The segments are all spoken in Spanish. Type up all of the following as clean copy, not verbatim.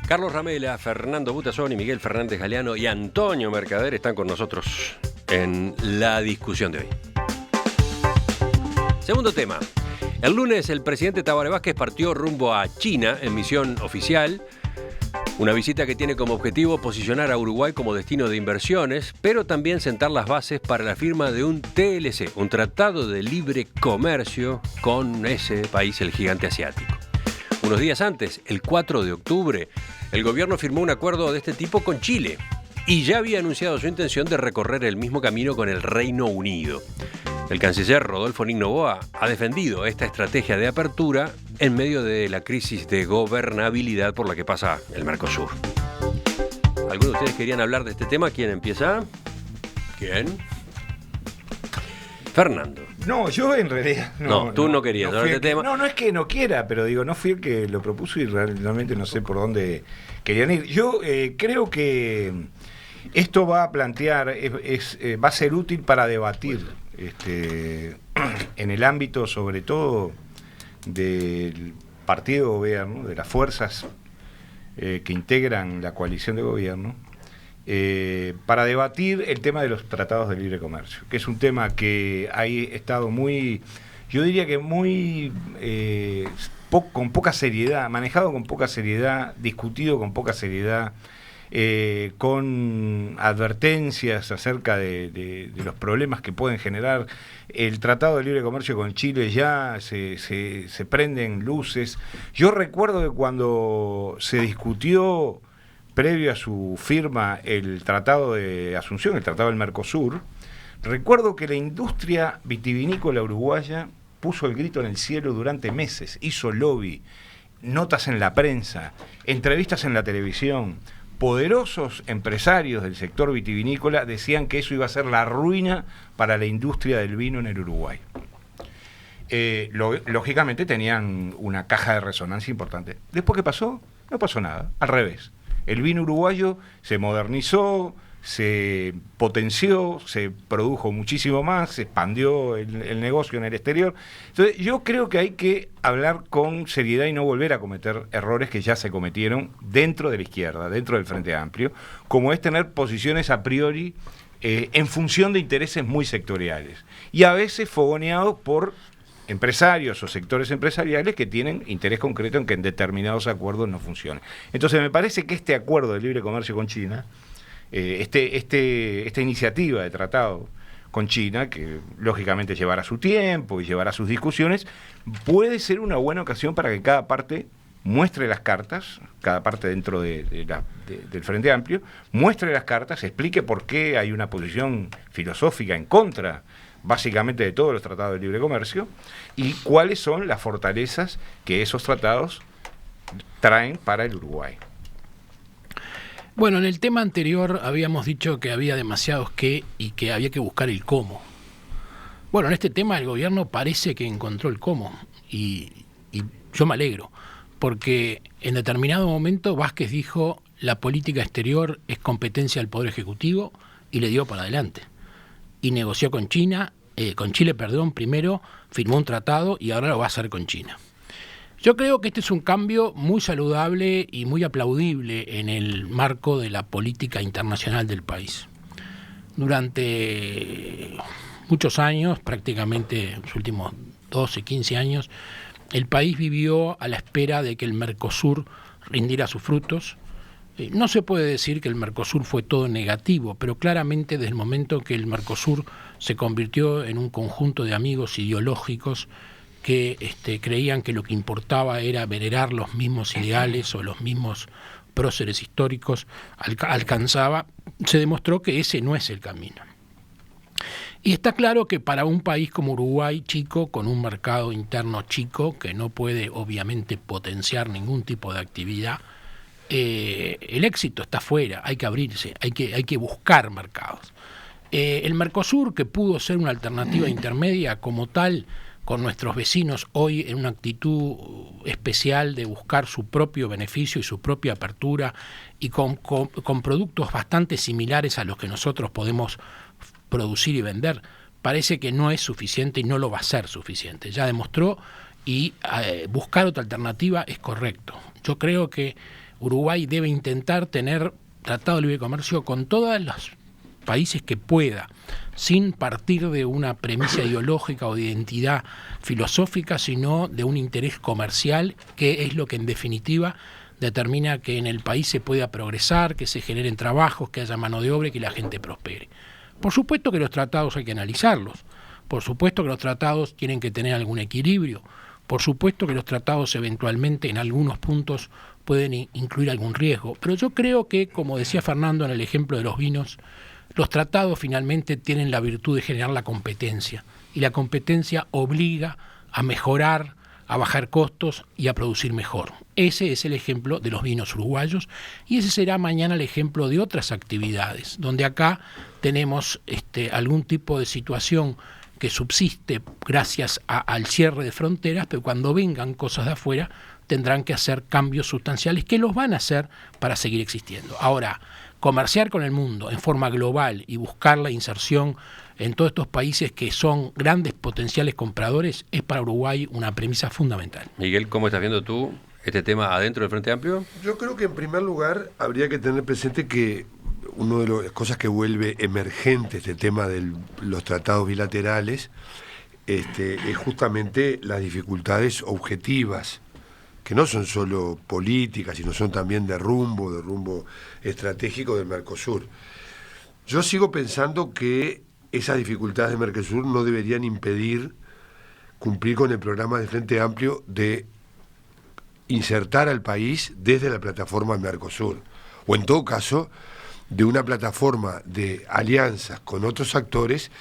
Carlos Ramela, Fernando Butazoni, Miguel Fernández Galeano y Antonio Mercader están con nosotros en la discusión de hoy. Segundo tema. El lunes el presidente Tabaré Vázquez partió rumbo a China en misión oficial. Una visita que tiene como objetivo posicionar a Uruguay como destino de inversiones, pero también sentar las bases para la firma de un TLC, un tratado de libre comercio con ese país, el gigante asiático. Unos días antes, el 4 de octubre, el gobierno firmó un acuerdo de este tipo con Chile y ya había anunciado su intención de recorrer el mismo camino con el Reino Unido. El canciller Rodolfo Noboa ha defendido esta estrategia de apertura en medio de la crisis de gobernabilidad por la que pasa el Mercosur. ¿Algunos de ustedes querían hablar de este tema? ¿Quién empieza? ¿Quién? Fernando. No, yo en realidad... No, tú no querías hablar de este tema. No es que no quiera, pero digo, no fui el que lo propuso y realmente no sé por dónde querían ir. Yo creo que esto va a plantear, va a ser útil para debatir en el ámbito sobre todo del partido de gobierno, de las fuerzas que integran la coalición de gobierno, para debatir el tema de los tratados de libre comercio, que es un tema que ha estado muy, yo diría que muy con poca seriedad, manejado con poca seriedad, discutido con poca seriedad, con advertencias acerca de los problemas que pueden generar. El Tratado de Libre Comercio con Chile ya se prenden luces. Yo recuerdo que cuando se discutió previo a su firma el Tratado de Asunción, el Tratado del Mercosur, recuerdo que la industria vitivinícola uruguaya puso el grito en el cielo durante meses, hizo lobby, notas en la prensa, entrevistas en la televisión. Poderosos empresarios del sector vitivinícola decían que eso iba a ser la ruina para la industria del vino en el Uruguay. Lógicamente tenían una caja de resonancia importante. Después, ¿qué pasó? No pasó nada, al revés. El vino uruguayo se modernizó, se potenció, se produjo muchísimo más, se expandió el negocio en el exterior. Entonces yo creo que hay que hablar con seriedad y no volver a cometer errores que ya se cometieron dentro de la izquierda, dentro del Frente Amplio, como es tener posiciones a priori en función de intereses muy sectoriales y a veces fogoneados por empresarios o sectores empresariales que tienen interés concreto en que en determinados acuerdos no funcionen. Entonces me parece que este acuerdo de libre comercio con China, esta iniciativa de tratado con China, que lógicamente llevará su tiempo y llevará sus discusiones, puede ser una buena ocasión para que cada parte muestre las cartas, cada parte dentro del Frente Amplio, muestre las cartas, explique por qué hay una posición filosófica en contra básicamente de todos los tratados de libre comercio, y cuáles son las fortalezas que esos tratados traen para el Uruguay. Bueno, en el tema anterior habíamos dicho que había demasiados qué y que había que buscar el cómo. Bueno, en este tema el gobierno parece que encontró el cómo, y yo me alegro, porque en determinado momento Vázquez dijo la política exterior es competencia del Poder Ejecutivo y le dio para adelante. Y negoció con Chile, primero firmó un tratado y ahora lo va a hacer con China. Yo creo que este es un cambio muy saludable y muy aplaudible en el marco de la política internacional del país. Durante muchos años, prácticamente los últimos 12, 15 años, el país vivió a la espera de que el Mercosur rindiera sus frutos. No se puede decir que el Mercosur fue todo negativo, pero claramente desde el momento que el Mercosur se convirtió en un conjunto de amigos ideológicos que creían que lo que importaba era venerar los mismos ideales o los mismos próceres históricos, se demostró que ese no es el camino. Y está claro que para un país como Uruguay, chico, con un mercado interno chico, que no puede obviamente potenciar ningún tipo de actividad, el éxito está afuera, hay que abrirse, hay que buscar mercados. El Mercosur, que pudo ser una alternativa intermedia como tal, con nuestros vecinos hoy en una actitud especial de buscar su propio beneficio y su propia apertura, y con productos bastante similares a los que nosotros podemos producir y vender, parece que no es suficiente y no lo va a ser suficiente. Ya demostró, y buscar otra alternativa es correcto. Yo creo que Uruguay debe intentar tener tratado de libre comercio con todos los países que pueda, sin partir de una premisa ideológica o de identidad filosófica, sino de un interés comercial, que es lo que en definitiva determina que en el país se pueda progresar, que se generen trabajos, que haya mano de obra y que la gente prospere. Por supuesto que los tratados hay que analizarlos, por supuesto que los tratados tienen que tener algún equilibrio, por supuesto que los tratados eventualmente en algunos puntos pueden incluir algún riesgo, pero yo creo que, como decía Fernando en el ejemplo de los vinos, los tratados finalmente tienen la virtud de generar la competencia, y la competencia obliga a mejorar, a bajar costos y a producir mejor. Ese es el ejemplo de los vinos uruguayos, y ese será mañana el ejemplo de otras actividades, donde acá tenemos algún tipo de situación que subsiste gracias al cierre de fronteras, pero cuando vengan cosas de afuera tendrán que hacer cambios sustanciales que los van a hacer para seguir existiendo. Ahora, comerciar con el mundo en forma global y buscar la inserción en todos estos países que son grandes potenciales compradores es para Uruguay una premisa fundamental. Miguel, ¿cómo estás viendo tú este tema adentro del Frente Amplio? Yo creo que en primer lugar habría que tener presente que una de las cosas que vuelve emergente este tema de los tratados bilaterales es justamente las dificultades objetivas, que no son solo políticas, sino son también de rumbo estratégico del Mercosur. Yo sigo pensando que esas dificultades de Mercosur no deberían impedir cumplir con el programa del Frente Amplio de insertar al país desde la plataforma Mercosur, o en todo caso de una plataforma de alianzas con otros actores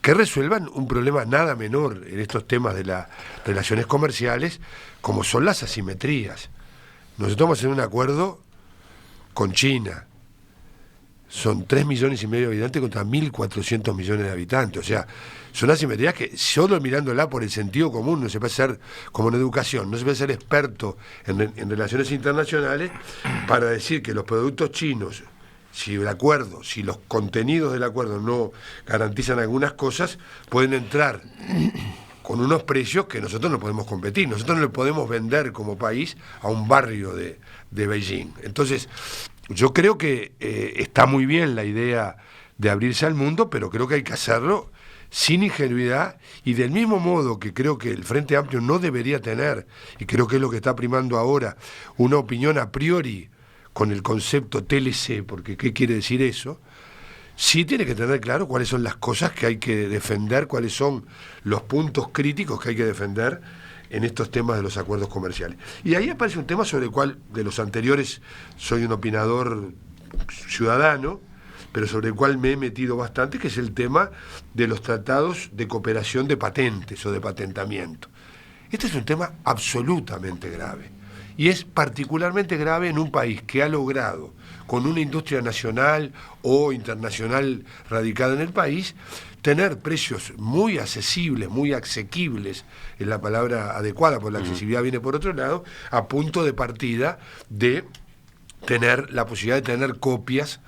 que resuelvan un problema nada menor en estos temas de las relaciones comerciales, como son las asimetrías. Nosotros vamos a hacer un acuerdo con China. Son 3,5 millones de habitantes contra 1.400 millones de habitantes. O sea, son asimetrías que solo mirándola por el sentido común no se puede ser, como en educación, no se puede ser experto en relaciones internacionales para decir que los productos chinos, si los contenidos del acuerdo no garantizan algunas cosas, pueden entrar con unos precios que nosotros no podemos competir. Nosotros no le podemos vender como país a un barrio de Beijing. Entonces, yo creo que está muy bien la idea de abrirse al mundo, pero creo que hay que hacerlo sin ingenuidad, y del mismo modo que creo que el Frente Amplio no debería tener, y creo que es lo que está primando ahora, una opinión a priori con el concepto TLC, porque ¿qué quiere decir eso? Sí tiene que tener claro cuáles son las cosas que hay que defender, cuáles son los puntos críticos que hay que defender en estos temas de los acuerdos comerciales. Y ahí aparece un tema sobre el cual, de los anteriores, soy un opinador ciudadano, pero sobre el cual me he metido bastante, que es el tema de los tratados de cooperación de patentes o de patentamiento. Este es un tema absolutamente grave. Y es particularmente grave en un país que ha logrado, con una industria nacional o internacional radicada en el país, tener precios muy accesibles, muy asequibles, es la palabra adecuada, porque la accesibilidad viene por otro lado, a punto de partida de tener la posibilidad de tener copias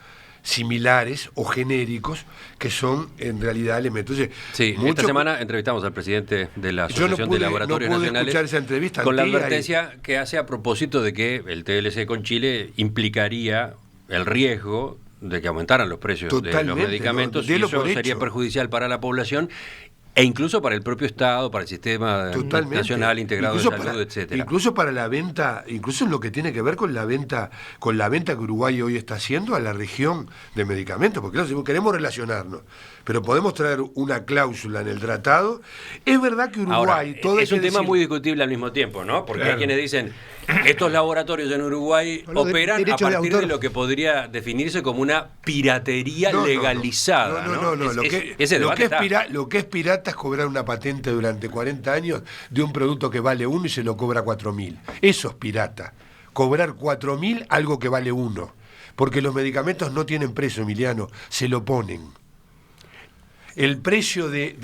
similares o genéricos que son en realidad elementos. Sí, esta semana entrevistamos al presidente de la Asociación de Laboratorios Nacionales escuchar esa entrevista con la advertencia que hace a propósito de que el TLC con Chile implicaría el riesgo de que aumentaran los precios de los medicamentos, y eso sería perjudicial para la población e incluso para el propio Estado, para el sistema nacional integrado de salud, etcétera. Incluso para la venta, incluso en lo que tiene que ver con la venta que Uruguay hoy está haciendo a la región de medicamentos, porque claro, si queremos relacionarnos, pero podemos traer una cláusula en el tratado. Es verdad que Uruguay... Ahora, es un tema muy discutible al mismo tiempo, ¿no? Porque hay quienes dicen, estos laboratorios en Uruguay operan a partir de lo que podría definirse como una piratería legalizada. No. Lo que es pirata es cobrar una patente durante 40 años de un producto que vale 1 y se lo cobra 4.000. Eso es pirata. Cobrar 4.000 algo que vale 1. Porque los medicamentos no tienen precio, Emiliano, se lo ponen. El precio de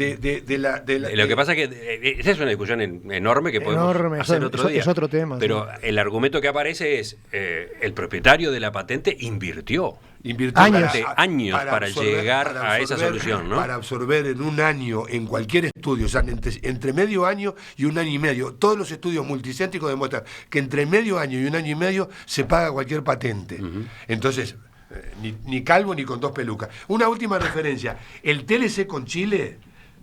lo que pasa es que esa es una discusión enorme que podemos hacer otro día. Es otro tema. Pero el argumento que aparece es el propietario de la patente invirtió Invirtió años para llegar a esa solución, ¿no? Para absorber en un año, en cualquier estudio, o sea, entre medio año y un año y medio, todos los estudios multicéntricos demuestran que entre medio año y un año y medio se paga cualquier patente. Entonces, ni calvo ni con 2 pelucas. Una última referencia, el TLC con Chile,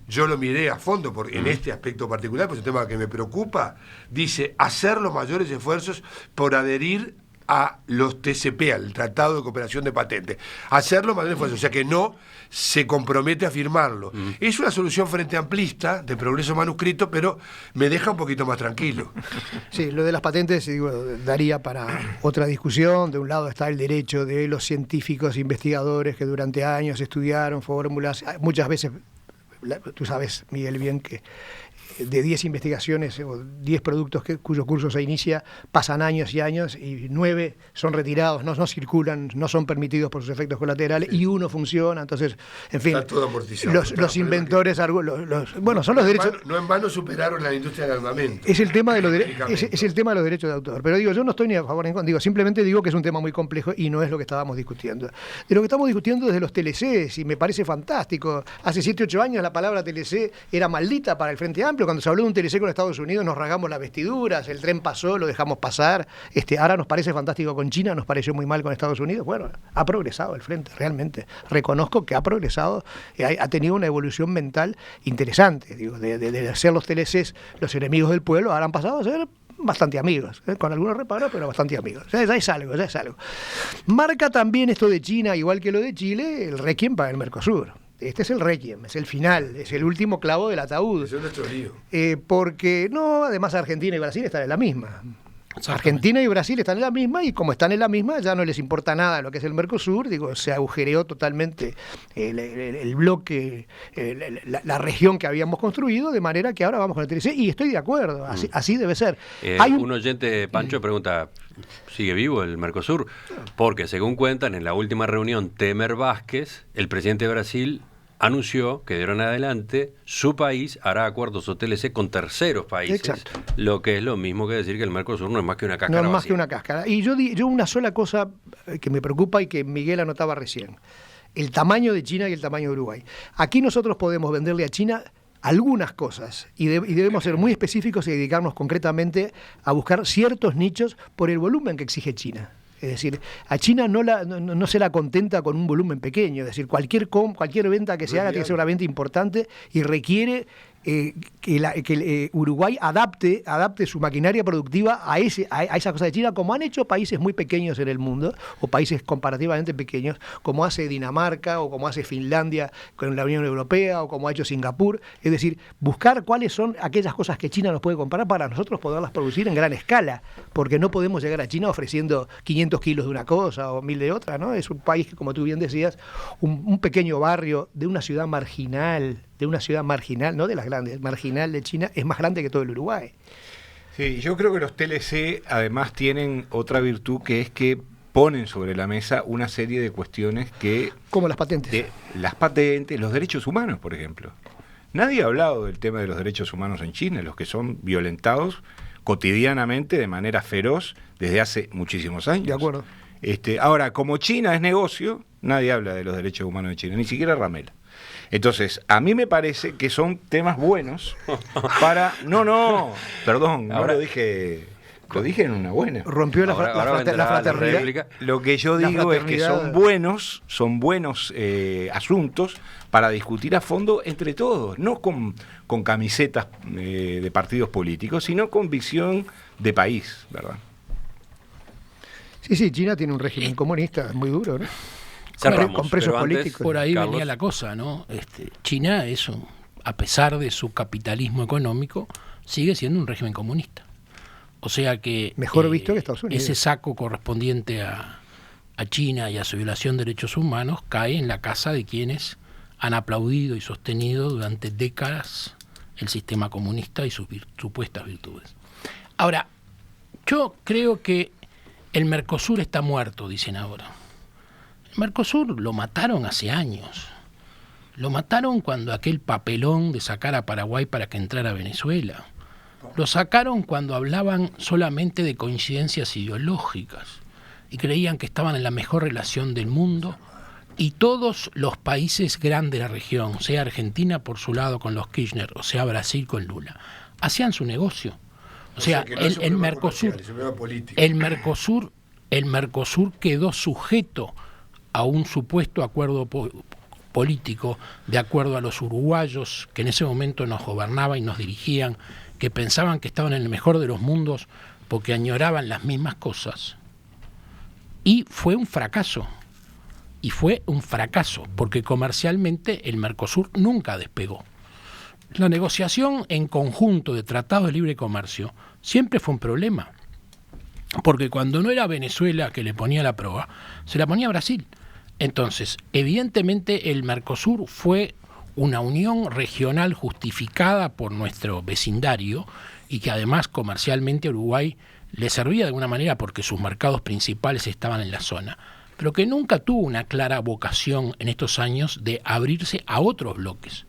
yo lo miré a fondo en este aspecto particular, pues es un tema que me preocupa, dice hacer los mayores esfuerzos por adherir a los TCP, al Tratado de Cooperación de Patentes. Hacerlo más esfuerzo, o sea que no se compromete a firmarlo. Es una solución frente amplista, de progreso manuscrito, pero me deja un poquito más tranquilo. Sí, lo de las patentes daría para otra discusión. De un lado está el derecho de los científicos investigadores que durante años estudiaron fórmulas, muchas veces, tú sabes, Miguel, bien que de 10 investigaciones o 10 productos cuyo curso se inicia, pasan años y años y 9 son retirados, no circulan, no son permitidos por sus efectos colaterales, y 1 funciona. Entonces, en fin, los inventores, son los derechos. No en vano superaron la industria del armamento. Es el tema de los derechos de autor. Pero digo, yo no estoy ni a favor ni en contra, simplemente digo que es un tema muy complejo y no es lo que estábamos discutiendo. De lo que estamos discutiendo es de los TLCs, y me parece fantástico. Hace 7, 8 años la palabra TLC era maldita para el Frente Amplio. Cuando se habló de un TLC con Estados Unidos nos rasgamos las vestiduras, el tren pasó, lo dejamos pasar. Ahora nos parece fantástico con China, nos pareció muy mal con Estados Unidos. Bueno, ha progresado el Frente, realmente. Reconozco que ha progresado, ha tenido una evolución mental interesante. Digo, de ser los TLCs los enemigos del pueblo, ahora han pasado a ser bastante amigos, con algunos reparos, pero bastante amigos. Ya es algo. Marca también esto de China, igual que lo de Chile, el requiem para el Mercosur. Este es el requiem, es el final, es el último clavo del ataúd. Es nuestro lío. Porque, además Argentina y Brasil están en la misma. Argentina y Brasil están en la misma, y como están en la misma, ya no les importa nada lo que es el Mercosur. Se agujereó totalmente el bloque, la región que habíamos construido, de manera que ahora vamos con el TLC, y estoy de acuerdo, así debe ser. Un oyente, Pancho, pregunta, ¿sigue vivo el Mercosur? Porque, según cuentan, en la última reunión Temer Vázquez, el presidente de Brasil anunció que de ahora en adelante su país hará acuerdos o TLC con terceros países. Exacto. Lo que es lo mismo que decir que el Mercosur no es más que una cáscara. No es más que una cáscara. Y yo una sola cosa que me preocupa y que Miguel anotaba recién: el tamaño de China y el tamaño de Uruguay. Aquí nosotros podemos venderle a China algunas cosas y debemos ser muy específicos y dedicarnos concretamente a buscar ciertos nichos por el volumen que exige China. Es decir, a China no se la contenta con un volumen pequeño. Es decir, cualquier venta que se haga tiene que ser una venta importante y requiere que Uruguay adapte su maquinaria productiva a esa cosa de China, como han hecho países muy pequeños en el mundo, o países comparativamente pequeños, como hace Dinamarca o como hace Finlandia con la Unión Europea, o como ha hecho Singapur. Es decir, buscar cuáles son aquellas cosas que China nos puede comprar para nosotros poderlas producir en gran escala, porque no podemos llegar a China ofreciendo 500 kilos de una cosa o 1000 de otra, ¿no? Es un país que, como tú bien decías, un pequeño barrio de una ciudad marginal, no de las grandes, marginal de China, es más grande que todo el Uruguay. Sí, yo creo que los TLC además tienen otra virtud, que es que ponen sobre la mesa una serie de cuestiones que... Como las patentes. Las patentes, los derechos humanos, por ejemplo. Nadie ha hablado del tema de los derechos humanos en China, los que son violentados cotidianamente de manera feroz desde hace muchísimos años. De acuerdo. Ahora, como China es negocio, nadie habla de los derechos humanos en China, ni siquiera Ramela. Entonces, a mí me parece que son temas buenos para... Perdón, ahora, lo dije en una buena. Rompió la fraternidad. Lo que yo digo es que son buenos asuntos para discutir a fondo entre todos, no con camisetas de partidos políticos, sino con visión de país, ¿verdad? Sí, China tiene un régimen comunista muy duro, ¿no? Con presos políticos. Por ahí Carlos. venía la cosa, ¿no? China a pesar de su capitalismo económico, sigue siendo un régimen comunista. O sea que mejor visto que Estados Unidos. Ese saco correspondiente a China y a su violación de derechos humanos cae en la casa de quienes han aplaudido y sostenido durante décadas el sistema comunista y sus supuestas virtudes. Ahora, yo creo que el Mercosur está muerto, dicen ahora. El Mercosur lo mataron hace años. Lo mataron cuando aquel papelón de sacar a Paraguay para que entrara a Venezuela. Lo sacaron cuando hablaban solamente de coincidencias ideológicas. y creían que estaban en la mejor relación del mundo, y todos los países grandes de la región, sea Argentina por su lado con los Kirchner, o sea Brasil con Lula, hacían su negocio. O sea, el Mercosur quedó sujeto a un supuesto acuerdo político de acuerdo a los uruguayos que en ese momento nos gobernaban y nos dirigían, que pensaban que estaban en el mejor de los mundos porque añoraban las mismas cosas. Y fue un fracaso. Y fue un fracaso, porque comercialmente el Mercosur nunca despegó. La negociación en conjunto de tratados de libre comercio siempre fue un problema, porque cuando no era Venezuela que le ponía la prueba, se la ponía Brasil. Entonces, evidentemente el Mercosur fue una unión regional justificada por nuestro vecindario y que además comercialmente a Uruguay le servía de alguna manera porque sus mercados principales estaban en la zona, pero que nunca tuvo una clara vocación en estos años de abrirse a otros bloques.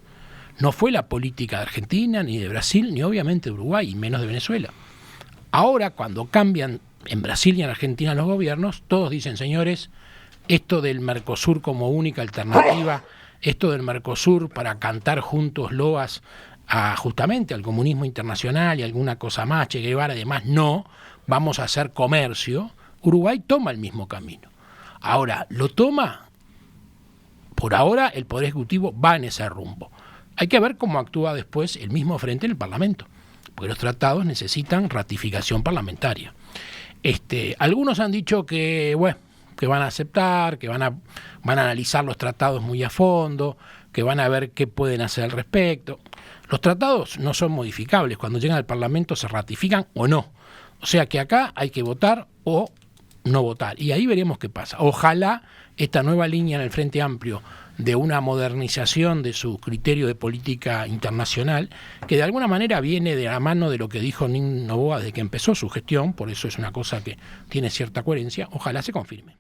No fue la política de Argentina, ni de Brasil, ni obviamente de Uruguay, y menos de Venezuela. Ahora, cuando cambian en Brasil y en Argentina los gobiernos, todos dicen, señores, esto del Mercosur como única alternativa, esto del Mercosur para cantar juntos loas justamente al comunismo internacional y alguna cosa más, Che Guevara y demás, no, vamos a hacer comercio. Uruguay toma el mismo camino. Ahora, lo toma, por ahora el Poder Ejecutivo va en ese rumbo. Hay que ver cómo actúa después el mismo frente en el Parlamento, porque los tratados necesitan ratificación parlamentaria. Algunos han dicho que, bueno, que van a aceptar, que van a analizar los tratados muy a fondo, que van a ver qué pueden hacer al respecto. Los tratados no son modificables, cuando llegan al Parlamento se ratifican o no. O sea que acá hay que votar o no votar, y ahí veremos qué pasa. Ojalá esta nueva línea en el Frente Amplio de una modernización de su criterio de política internacional, que de alguna manera viene de la mano de lo que dijo Nin Noboa desde que empezó su gestión, por eso es una cosa que tiene cierta coherencia, ojalá se confirme.